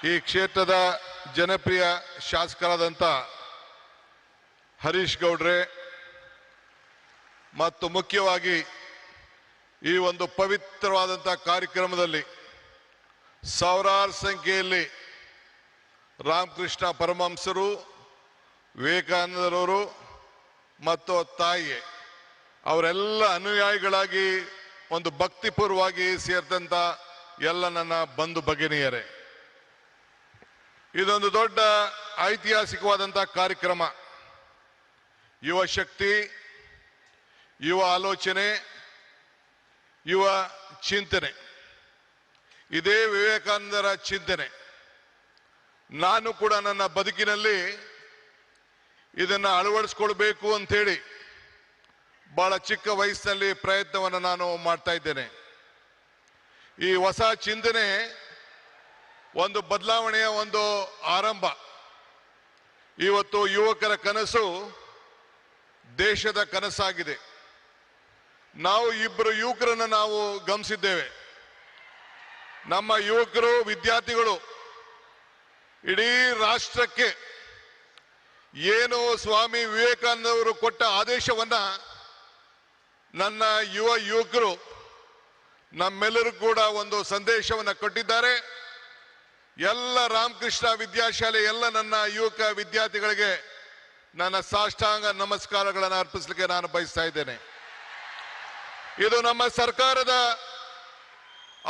ಈ ಕ್ಷೇತ್ರದ ಜನಪ್ರಿಯ ಶಾಸಕರಾದಂಥ ಹರೀಶ್ ಗೌಡ್ರೆ ಮತ್ತು ಮುಖ್ಯವಾಗಿ ಈ ಒಂದು ಪವಿತ್ರವಾದಂಥ ಕಾರ್ಯಕ್ರಮದಲ್ಲಿ ಸಾವಿರಾರು ಸಂಖ್ಯೆಯಲ್ಲಿ ರಾಮಕೃಷ್ಣ ಪರಮಹಂಸರು, ವಿವೇಕಾನಂದರವರು ಮತ್ತು ತಾಯಿ ಅವರೆಲ್ಲ ಅನುಯಾಯಿಗಳಾಗಿ ಒಂದು ಭಕ್ತಿಪೂರ್ವವಾಗಿ ಸೇರಿದಂಥ ಎಲ್ಲ ನನ್ನ ಬಂಧು ಭಗಿನಿಯರೇ, ಇದೊಂದು ದೊಡ್ಡ ಐತಿಹಾಸಿಕವಾದಂಥ ಕಾರ್ಯಕ್ರಮ. ಯುವ ಶಕ್ತಿ, ಯುವ ಆಲೋಚನೆ, ಯುವ ಚಿಂತನೆ, ಇದೇ ವಿವೇಕಾನಂದರ ಚಿಂತನೆ. ನಾನು ಕೂಡ ನನ್ನ ಬದುಕಿನಲ್ಲಿ ಇದನ್ನು ಅಳವಡಿಸ್ಕೊಳ್ಬೇಕು ಅಂಥೇಳಿ ಬಹಳ ಚಿಕ್ಕ ವಯಸ್ಸಿನಲ್ಲಿ ಪ್ರಯತ್ನವನ್ನು ನಾನು ಮಾಡ್ತಾ ಇದ್ದೇನೆ. ಈ ಹೊಸ ಚಿಂತನೆ ಒಂದು ಬದಲಾವಣೆಯ ಒಂದು ಆರಂಭ. ಇವತ್ತು ಯುವಕರ ಕನಸು ದೇಶದ ಕನಸಾಗಿದೆ. ನಾವು ಇಬ್ಬರು ಯುವಕರನ್ನು ನಾವು ಗಮನಿಸಿದ್ದೇವೆ. ನಮ್ಮ ಯುವಕರು, ವಿದ್ಯಾರ್ಥಿಗಳು ಇಡೀ ರಾಷ್ಟ್ರಕ್ಕೆ ಏನು ಸ್ವಾಮಿ ವಿವೇಕಾನಂದವರು ಕೊಟ್ಟ ಆದೇಶವನ್ನ ನನ್ನ ಯುವಕರು ನಮ್ಮೆಲ್ಲರೂ ಕೂಡ ಒಂದು ಸಂದೇಶವನ್ನು ಕೊಟ್ಟಿದ್ದಾರೆ. ಎಲ್ಲ ರಾಮಕೃಷ್ಣ ವಿದ್ಯಾಶಾಲೆ ಎಲ್ಲ ನನ್ನ ಯುವಕ ವಿದ್ಯಾರ್ಥಿಗಳಿಗೆ ನನ್ನ ಸಾಷ್ಟಾಂಗ ನಮಸ್ಕಾರಗಳನ್ನು ಅರ್ಪಿಸಲಿಕ್ಕೆ ನಾನು ಬಯಸ್ತಾ ಇದ್ದೇನೆ. ಇದು ನಮ್ಮ ಸರ್ಕಾರದ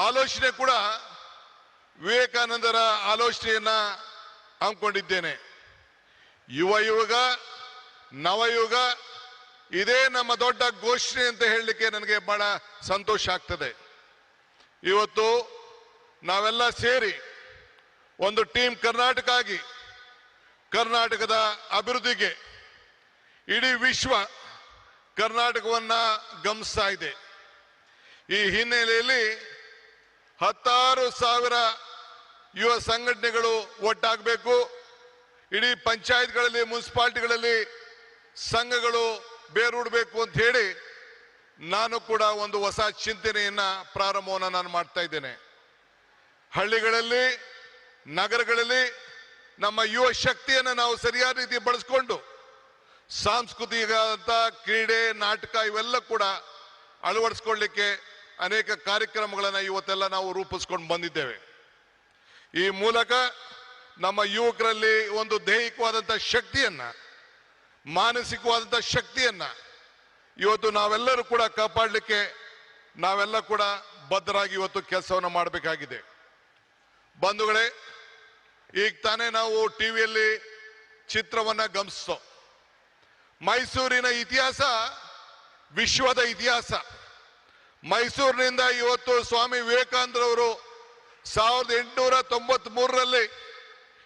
ಆಲೋಚನೆ ಕೂಡ ವಿವೇಕಾನಂದರ ಆಲೋಚನೆಯನ್ನ ಹಮ್ಮಿಕೊಂಡಿದ್ದೇನೆ. ಯುಗ ನವಯುಗ ಇದೇ ನಮ್ಮ ದೊಡ್ಡ ಘೋಷಣೆ ಅಂತ ಹೇಳಲಿಕ್ಕೆ ನನಗೆ ಬಹಳ ಸಂತೋಷ ಆಗ್ತದೆ. ಇವತ್ತು ನಾವೆಲ್ಲ ಸೇರಿ ಒಂದು ಟೀಮ್ ಕರ್ನಾಟಕ ಆಗಿ ಕರ್ನಾಟಕದ ಅಭಿವೃದ್ಧಿಗೆ ಇಡೀ ವಿಶ್ವ ಕರ್ನಾಟಕವನ್ನ ಗಮನಿಸ್ತಾ ಇದೆ. ಈ ಹಿನ್ನೆಲೆಯಲ್ಲಿ 10,000 ಯುವ ಸಂಘಟನೆಗಳು ಒಟ್ಟಾಗಬೇಕು. ಇಡೀ ಪಂಚಾಯತ್ಗಳಲ್ಲಿ, ಮುನ್ಸಿಪಾಲಿಟಿಗಳಲ್ಲಿ ಸಂಘಗಳು ಬೇರೂಡಬೇಕು ಅಂತ ಹೇಳಿ ನಾನು ಕೂಡ ಒಂದು ಹೊಸ ಚಿಂತನೆಯನ್ನ ಪ್ರಾರಂಭವನ್ನು ನಾನು ಮಾಡ್ತಾ ಇದ್ದೇನೆ. ಹಳ್ಳಿಗಳಲ್ಲಿ, ನಗರಗಳಲ್ಲಿ ನಮ್ಮ ಯುವ ಶಕ್ತಿಯನ್ನು ನಾವು ಸರಿಯಾದ ರೀತಿ ಬಳಸ್ಕೊಂಡು ಸಾಂಸ್ಕೃತಿಕ ಕ್ರೀಡೆ, ನಾಟಕ ಇವೆಲ್ಲ ಕೂಡ ಅಳವಡಿಸ್ಕೊಳ್ಳಿಕ್ಕೆ ಅನೇಕ ಕಾರ್ಯಕ್ರಮಗಳನ್ನು ಇವತ್ತೆಲ್ಲ ನಾವು ರೂಪಿಸ್ಕೊಂಡು ಬಂದಿದ್ದೇವೆ. ಈ ಮೂಲಕ ನಮ್ಮ ಯುವಕರಲ್ಲಿ ಒಂದು ದೈಹಿಕವಾದಂಥ ಶಕ್ತಿಯನ್ನ, ಮಾನಸಿಕವಾದಂಥ ಶಕ್ತಿಯನ್ನ ಇವತ್ತು ನಾವೆಲ್ಲರೂ ಕೂಡ ಕಾಪಾಡಲಿಕ್ಕೆ ನಾವೆಲ್ಲ ಕೂಡ ಬದ್ಧರಾಗಿ ಇವತ್ತು ಕೆಲಸವನ್ನು ಮಾಡಬೇಕಾಗಿದೆ. ಬಂಧುಗಳೇ, ಈಗ ತಾನೇ ನಾವು ಟಿವಿಯಲ್ಲಿ ಚಿತ್ರವನ್ನ ಗಮನಿಸ್ತೋ. ಮೈಸೂರಿನ ಇತಿಹಾಸ ವಿಶ್ವದ ಇತಿಹಾಸ. ಮೈಸೂರಿನಿಂದ ಇವತ್ತು ಸ್ವಾಮಿ ವಿವೇಕಾನಂದರವರು 1893ರಲ್ಲಿ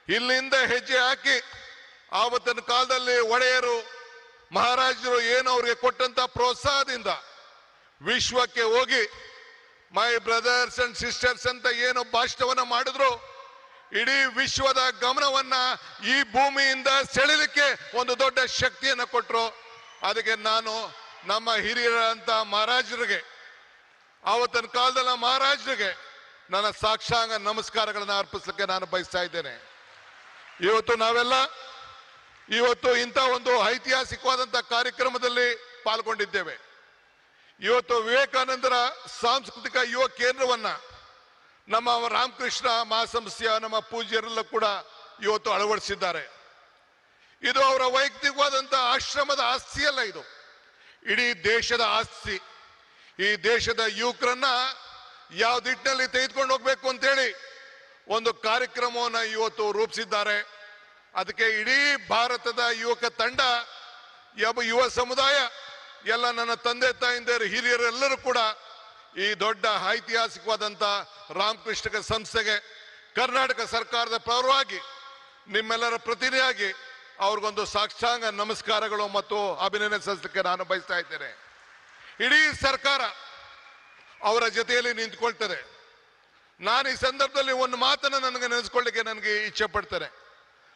ಇಲ್ಲಿಂದ ಹೆಜ್ಜೆ ಹಾಕಿ ಆವತ್ತಿನ ಕಾಲದಲ್ಲಿ ಒಡೆಯರು, ಮಹಾರಾಜರು ಏನು ಅವ್ರಿಗೆ ಕೊಟ್ಟಂತ ಪ್ರೋತ್ಸಾಹದಿಂದ ವಿಶ್ವಕ್ಕೆ ಹೋಗಿ ಮೈ ಬ್ರದರ್ಸ್ ಅಂಡ್ ಸಿಸ್ಟರ್ಸ್ ಅಂತ ಏನು ಭಾಷಣವನ್ನ ಮಾಡಿದ್ರು, ಇಡೀ ವಿಶ್ವದ ಗಮನವನ್ನ ಈ ಭೂಮಿಯಿಂದ ಸೆಳೆಯಲಿಕ್ಕೆ ಒಂದು ದೊಡ್ಡ ಶಕ್ತಿಯನ್ನು ಕೊಟ್ಟರು. ಅದಕ್ಕೆ ನಾನು ನಮ್ಮ ಹಿರಿಯರಂತ ಮಹಾರಾಜರಿಗೆ, ಆವತ್ತಿನ ಕಾಲದ ಮಹಾರಾಜರಿಗೆ ನನ್ನ ಸಾಕ್ಷಾಂಗ ನಮಸ್ಕಾರಗಳನ್ನು ಅರ್ಪಿಸಲಿಕ್ಕೆ ನಾನು ಬಯಸ್ತಾ ಇದ್ದೇನೆ. ಇವತ್ತು ನಾವೆಲ್ಲ ಇಂಥ ಒಂದು ಐತಿಹಾಸಿಕವಾದಂಥ ಕಾರ್ಯಕ್ರಮದಲ್ಲಿ ಪಾಲ್ಗೊಂಡಿದ್ದೇವೆ. ಇವತ್ತು ವಿವೇಕಾನಂದರ ಸಾಂಸ್ಕೃತಿಕ ಯುವ ಕೇಂದ್ರವನ್ನ ನಮ್ಮ ರಾಮಕೃಷ್ಣ ಮಹಾಸಂಸ್ಥೆಯ ನಮ್ಮ ಪೂಜ್ಯರೆಲ್ಲ ಕೂಡ ಇವತ್ತು ಅಳವಡಿಸಿದ್ದಾರೆ. ಇದು ಅವರ ವೈಯಕ್ತಿಕವಾದಂಥ ಆಶ್ರಮದ ಆಸ್ತಿಯಲ್ಲ, ಇದು ಇಡೀ ದೇಶದ ಆಸ್ತಿ. ಈ ದೇಶದ ಯುವಕರನ್ನ ಯಾವ ದಿಟ್ಟಿನಲ್ಲಿ ತೆಗೆದುಕೊಂಡು ಹೋಗ್ಬೇಕು ಅಂತೇಳಿ ಒಂದು ಕಾರ್ಯಕ್ರಮವನ್ನು ಇವತ್ತು ರೂಪಿಸಿದ್ದಾರೆ. ಅದಕ್ಕೆ ಇಡೀ ಭಾರತದ ಯುವಕ ತಂಡ, ಯುವ ಸಮುದಾಯ, ಎಲ್ಲ ನನ್ನ ತಂದೆ ತಾಯಿಂದರು, ಹಿರಿಯರೆಲ್ಲರೂ ಕೂಡ ಈ ದೊಡ್ಡ ಐತಿಹಾಸಿಕವಾದಂಥ ರಾಮಕೃಷ್ಣ ಸಂಸ್ಥೆಗೆ ಕರ್ನಾಟಕ ಸರ್ಕಾರದ ಪರವಾಗಿ ನಿಮ್ಮೆಲ್ಲರ ಪ್ರತಿನಿಧಿಯಾಗಿ ಅವ್ರಿಗೊಂದು ಸಾಷ್ಟಾಂಗ ನಮಸ್ಕಾರಗಳು ಮತ್ತು ಅಭಿನಂದನೆ ಸಲ್ಲಿಸಲಿಕ್ಕೆ ನಾನು ಬಯಸ್ತಾ ಇದ್ದೇನೆ. ಇಡೀ ಸರ್ಕಾರ ಅವರ ಜೊತೆಯಲ್ಲಿ ನಿಂತ್ಕೊಳ್ತಾರೆ. ನಾನು ಈ ಸಂದರ್ಭದಲ್ಲಿ ಒಂದು ಮಾತನ್ನು ನನಗೆ ನೆನೆಸ್ಕೊಳ್ಳಿಕ್ಕೆ ನನಗೆ ಇಚ್ಛೆ ಪಡ್ತೇನೆ.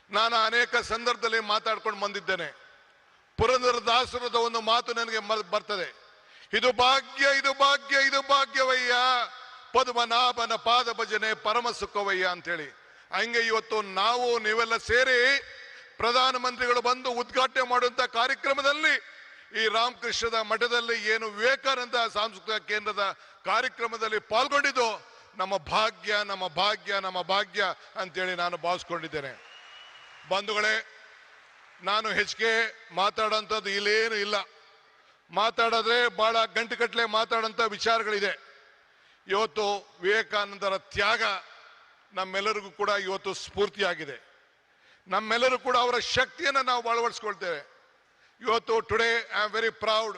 ನಾನು ಅನೇಕ ಸಂದರ್ಭದಲ್ಲಿ ಮಾತಾಡ್ಕೊಂಡು ಬಂದಿದ್ದೇನೆ. ಪುರಂದರದಾಸರದ ಒಂದು ಮಾತು ನನಗೆ ಬರ್ತದೆ. ಇದು ಭಾಗ್ಯ, ಇದು ಭಾಗ್ಯ, ಇದು ಭಾಗ್ಯವಯ್ಯ, ಪದ್ಮನಾಭನ ಪಾದ ಭಜನೆ ಪರಮ ಸುಖವಯ್ಯ ಅಂತೇಳಿ. ಹಂಗೆ ಇವತ್ತು ನಾವು ನೀವೆಲ್ಲ ಸೇರಿ ಪ್ರಧಾನಮಂತ್ರಿಗಳು ಬಂದು ಉದ್ಘಾಟನೆ ಮಾಡುವಂತ ಕಾರ್ಯಕ್ರಮದಲ್ಲಿ ಈ ರಾಮಕೃಷ್ಣದ ಮಠದಲ್ಲಿ ಏನು ವಿವೇಕಾನಂದ ಸಾಂಸ್ಕೃತಿಕ ಕೇಂದ್ರದ ಕಾರ್ಯಕ್ರಮದಲ್ಲಿ ಪಾಲ್ಗೊಂಡಿದ್ದು ನಮ್ಮ ಭಾಗ್ಯ ನಮ್ಮ ಭಾಗ್ಯ ನಮ್ಮ ಭಾಗ್ಯ ಅಂತೇಳಿ ನಾನು ಭಾವಿಸ್ಕೊಂಡಿದ್ದೇನೆ. ಬಂಧುಗಳೇ, ನಾನು ಹೆಚ್ಚಿಗೆ ಮಾತಾಡೋಂಥದ್ದು ಇಲ್ಲೇನು ಇಲ್ಲ. ಮಾತಾಡಿದ್ರೆ ಬಹಳ ಗಂಟೆಗಟ್ಟಲೆ ಮಾತಾಡೋಂಥ ವಿಚಾರಗಳಿದೆ. ಇವತ್ತು ವಿವೇಕಾನಂದರ ತ್ಯಾಗ ನಮ್ಮೆಲ್ಲರಿಗೂ ಕೂಡ ಇವತ್ತು ಸ್ಫೂರ್ತಿಯಾಗಿದೆ. ನಮ್ಮೆಲ್ಲರೂ ಕೂಡ ಅವರ ಶಕ್ತಿಯನ್ನು ನಾವು ಅಳವಡಿಸ್ಕೊಳ್ತೇವೆ. ಇವತ್ತು today I am very proud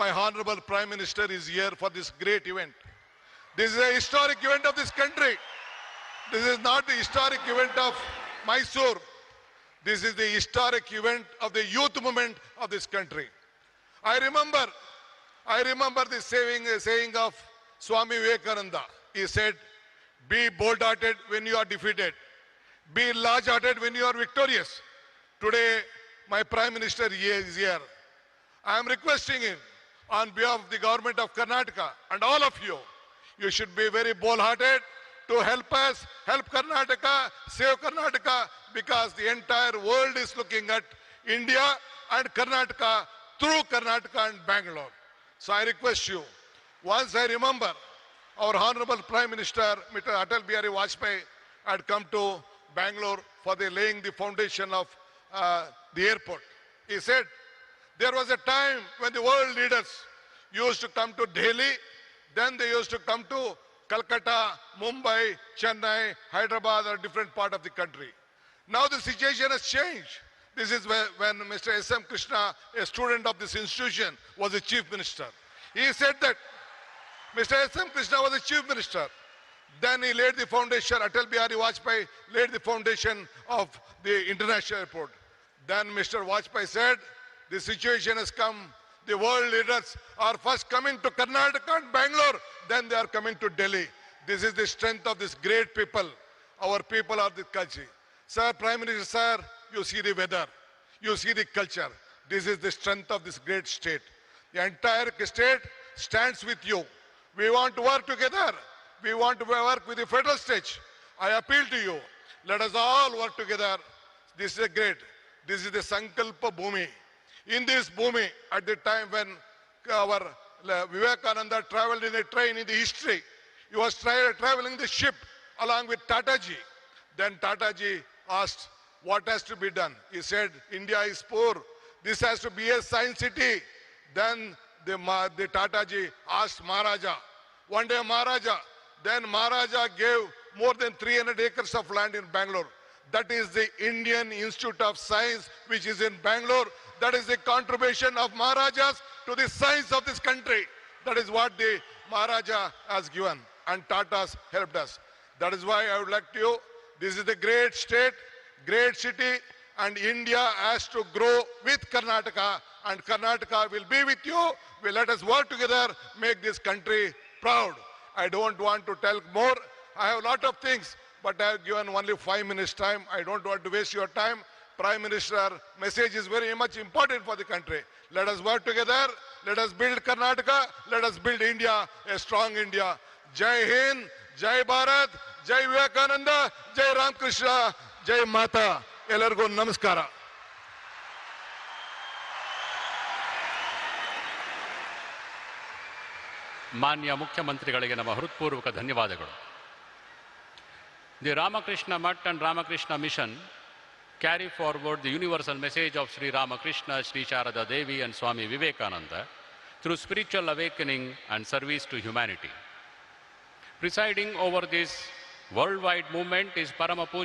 my honourable prime minister is here for this great event. This is a historic event of this country. This is not the historic event of Mysore. This is the historic event of the youth movement of this country. I remember the saying of Swami Vivekananda. He said, be bold-hearted when you are defeated. Be large-hearted when you are victorious. Today, my Prime Minister is here. I am requesting him on behalf of the government of Karnataka and all of you, you should be very bold-hearted to help us, help Karnataka, save Karnataka, because the entire world is looking at India and Karnataka through Karnataka and Bangalore. So I request you, once I remember our Honorable Prime Minister, Mr. Atal Bihari Vajpayee, had come to Bangalore for the laying the foundation of the airport. He said, there was a time when the world leaders used to come to Delhi. Then they used to come to Calcutta, Mumbai, Chennai, Hyderabad, or different part of the country. Now the situation has changed. This is when Mr. S.M. Krishna, a student of this institution, was the chief minister. He said that Mr. S.M. Krishna was the chief minister. Then he laid the foundation, Atal Bihari Vajpayee laid the foundation of the international airport. Then Mr. Vajpayee said, the situation has come. The world leaders are first coming to Karnataka and Bangalore, then they are coming to Delhi. This is the strength of this great people. Our people are the culture. Sir, Prime Minister, sir, you see the weather, you see the culture. This is the strength of this great state. The entire state stands with you. We want to work together. We want to work with the federal state. I appeal to you. Let us all work together. This is great. This is the Sankalpa Bhumi. In this Bhumi, at the time when our Vivekananda traveled in a train in the history, he was traveling the ship along with Tataji. Then Tataji asked, what has to be done? He said, India is poor. This has to be a science city. Then the Tataji asked Maharaja. One day Maharaja gave more than 300 acres of land in Bangalore. That is the Indian Institute of Science, which is in Bangalore. That is the contribution of Maharajas to the science of this country. That is what the Maharaja has given, and Tatas helped us. That is why I would like to, this is the great state, great city, and India has to grow with Karnataka, and Karnataka will be with you. Let us work together, make this country proud. I don't want to tell more. I have a lot of things, but I have given only 5 minutes time. I don't want to waste your time. Prime Minister message is very much important for the country. Let us work together. Let us build Karnataka. Let us build India, a strong India. Jai Hind, Jai Bharat, Jai Vivekananda, Jai Ram Krishna, Jai Mata. Ellargu namaskara. ಮಾನ್ಯ ಮುಖ್ಯಮಂತ್ರಿಗಳಿಗೆ ನಮ್ಮ ಹೃತ್ಪೂರ್ವಕ ಧನ್ಯವಾದಗಳು. The Ramakrishna Math and Ramakrishna Mission carry forward the universal message of Sri Ramakrishna, Sri Sharada Devi and Swami Vivekananda through spiritual awakening and service to humanity. Presiding over this worldwide movement is Parama Puja